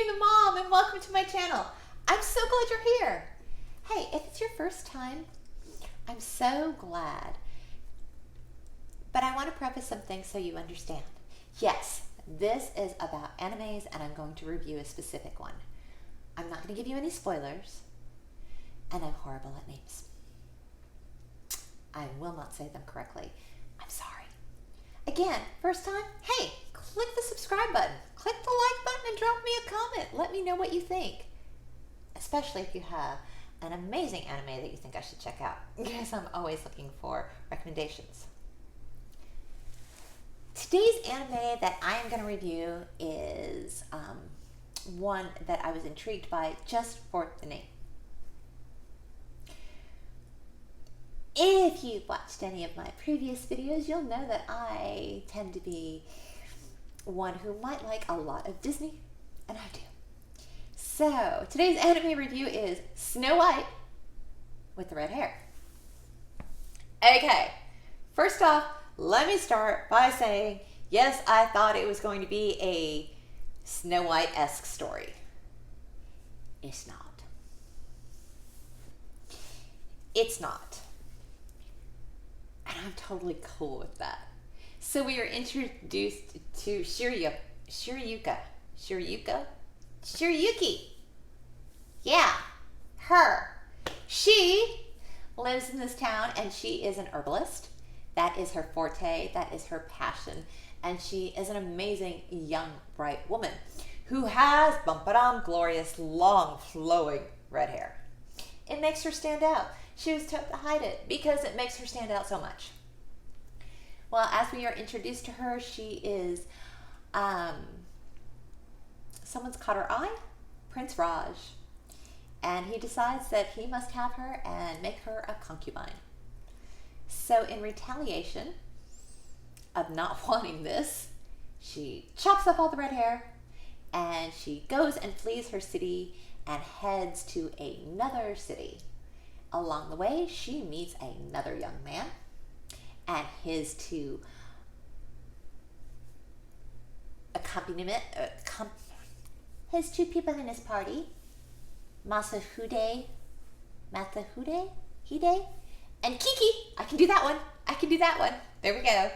me, the mom, and welcome to my channel. I'm so glad you're here. Hey, if it's your first time, I'm so glad. But I want to preface some things so you understand. Yes, this is about animes, and I'm going to review a specific one. I'm not going to give you any spoilers, and I'm horrible at names. I will not say them correctly. I'm sorry. Again, first time, hey, click the subscribe button, click the like button, and drop me a comment. Let me know what you think, especially if you have an amazing anime that you think I should check out, because I'm always looking for recommendations. Today's anime that I am going to review is one that I was intrigued by just for the name. If you've watched any of my previous videos, you'll know that I tend to be one who might like a lot of Disney, and I do. So, today's anime review is Snow White with the red hair. Okay, first off, let me start by saying, yes, I thought it was going to be a Snow White-esque story. It's not. It's not. And I'm totally cool with that. So we are introduced to Shirayuki. Yeah, her. She lives in this town and she is an herbalist. That is her forte, that is her passion. And she is an amazing young, bright woman who has glorious, long, flowing red hair. It makes her stand out. She was told to hide it because it makes her stand out so much. Well, as we are introduced to her, she is, someone's caught her eye, Prince Raj. And he decides that he must have her and make her a concubine. So in retaliation of not wanting this, she chops off all the red hair and she goes and flees her city and heads to another city. Along the way, she meets another young man and his two his two people in his party, Mitsuhide, and Kiki. I can do that one. There we go.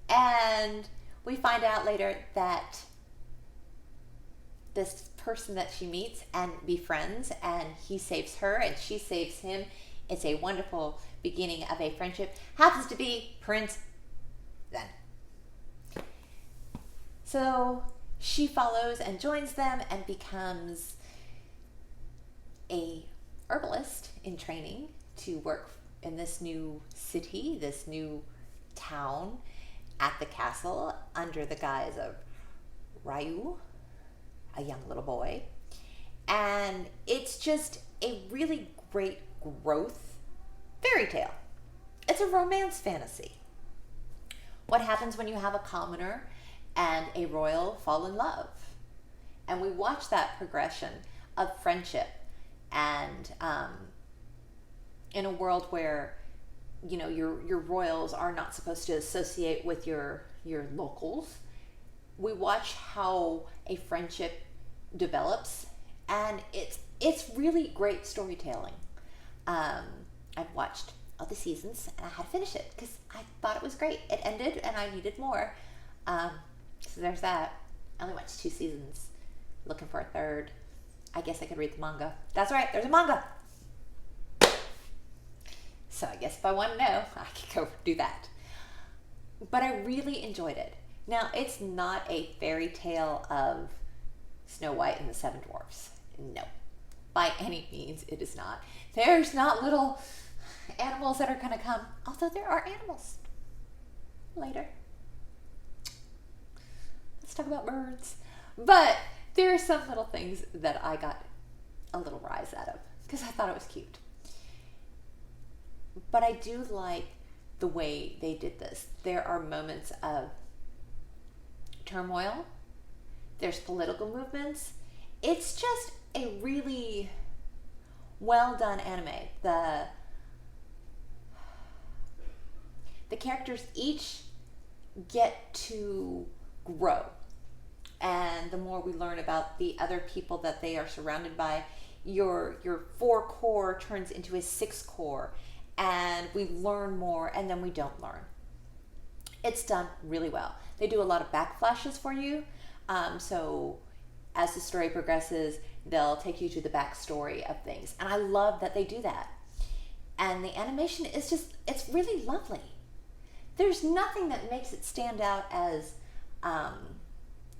And we find out later that this person that she meets and befriends, and he saves her and she saves him. It's a wonderful beginning of a friendship. Happens to be Prince then. So she follows and joins them and becomes a herbalist in training to work in this new city, this new town at the castle under the guise of Ryu, a young little boy. And it's just a really great growth fairy tale. It's a romance fantasy. What happens when you have a commoner and a royal fall in love? And we watch that progression of friendship and in a world where, you know, your royals are not supposed to associate with your locals. We watch how a friendship develops, and it's really great storytelling. I've watched all the seasons and I had to finish it because I thought it was great. It ended and I needed more. So there's that. I only watched 2 seasons, looking for a third. I guess I could read the manga. That's right, there's a manga. So I guess if I want to know, I could go do that. But I really enjoyed it. Now, it's not a fairy tale of Snow White and the 7 Dwarfs. No, by any means it is not. There's not little animals that are going to come, although there are animals later. Let's talk about birds. But there are some little things that I got a little rise out of because I thought it was cute. But I do like the way they did this. There are moments of turmoil. There's political movements. It's just a really well done anime. The characters each get to grow and the more we learn about the other people that they are surrounded by, your 4 core turns into a 6 core, and we learn more, and then we don't learn. It's done really well. They do a lot of backflashes for you, so as the story progresses, they'll take you to the backstory of things, and I love that they do that. And the animation is just, it's really lovely. There's nothing that makes it stand out as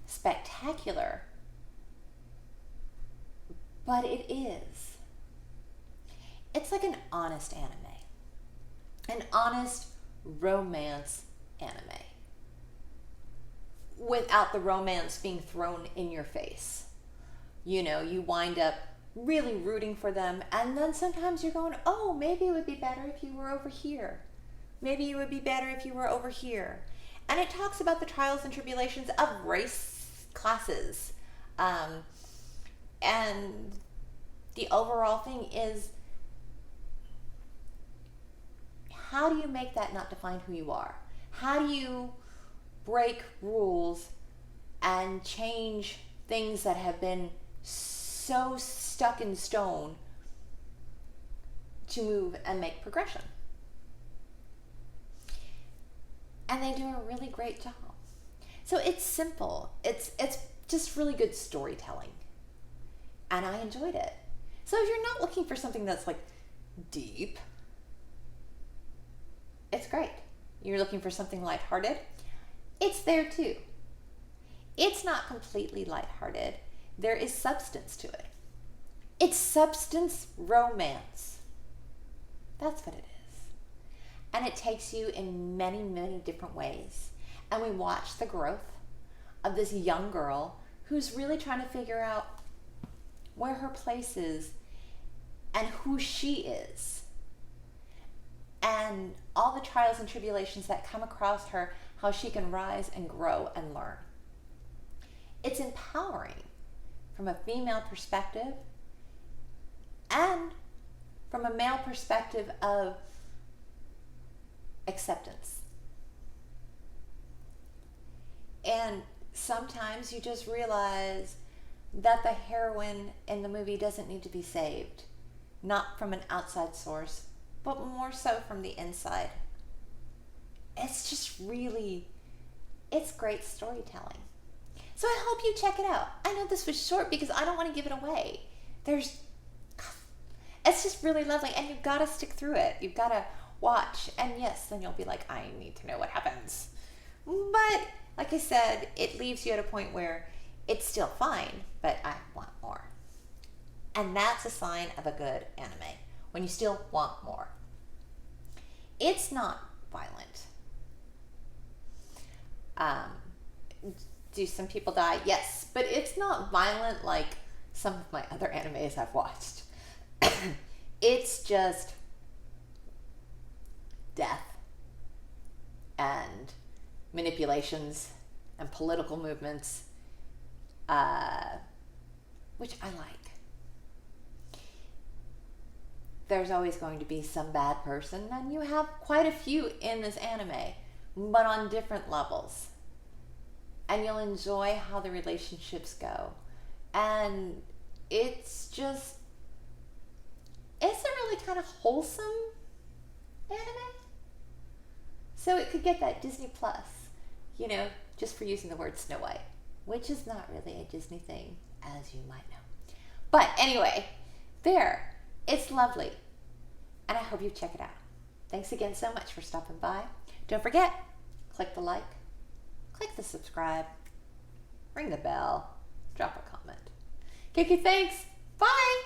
spectacular, but it is. It's like an honest anime, an honest romance anime, without the romance being thrown in your face. You know, you wind up really rooting for them, and then sometimes you're going, oh, maybe it would be better if you were over here. Maybe it would be better if you were over here. And it talks about the trials and tribulations of race classes. And the overall thing is, how do you make that not define who you are? How do you break rules and change things that have been so stuck in stone to move and make progression? And they do a really great job. So it's simple. It's just really good storytelling. And I enjoyed it. So if you're not looking for something that's like deep, it's great. You're looking for something lighthearted, it's there too. It's not completely lighthearted. There is substance to it. It's substance romance. That's what it is. And it takes you in many, many different ways. And we watch the growth of this young girl who's really trying to figure out where her place is and who she is. And all the trials and tribulations that come across her, how she can rise and grow and learn. It's empowering from a female perspective and from a male perspective of acceptance. And sometimes you just realize that the heroine in the movie doesn't need to be saved, not from an outside source, but more so from the inside. It's just really, it's great storytelling. So I hope you check it out. I know this was short because I don't want to give it away. It's just really lovely, and you've got to stick through it. You've got to watch, and yes, then you'll be like, I need to know what happens. But like I said, it leaves you at a point where it's still fine, but I want more. And that's a sign of a good anime, when you still want more. It's not violent. Do some people die? Yes, but it's not violent like some of my other animes I've watched. It's just death and manipulations and political movements, which I like. There's always going to be some bad person, and you have quite a few in this anime, but on different levels. And you'll enjoy how the relationships go. And it's a really kind of wholesome anime. So it could get that Disney Plus, just for using the word Snow White, which is not really a Disney thing, as you might know. But anyway, it's lovely. And I hope you check it out. Thanks again so much for stopping by. Don't forget, click the like, click the subscribe, ring the bell, drop a comment. Kiki, thanks. Bye.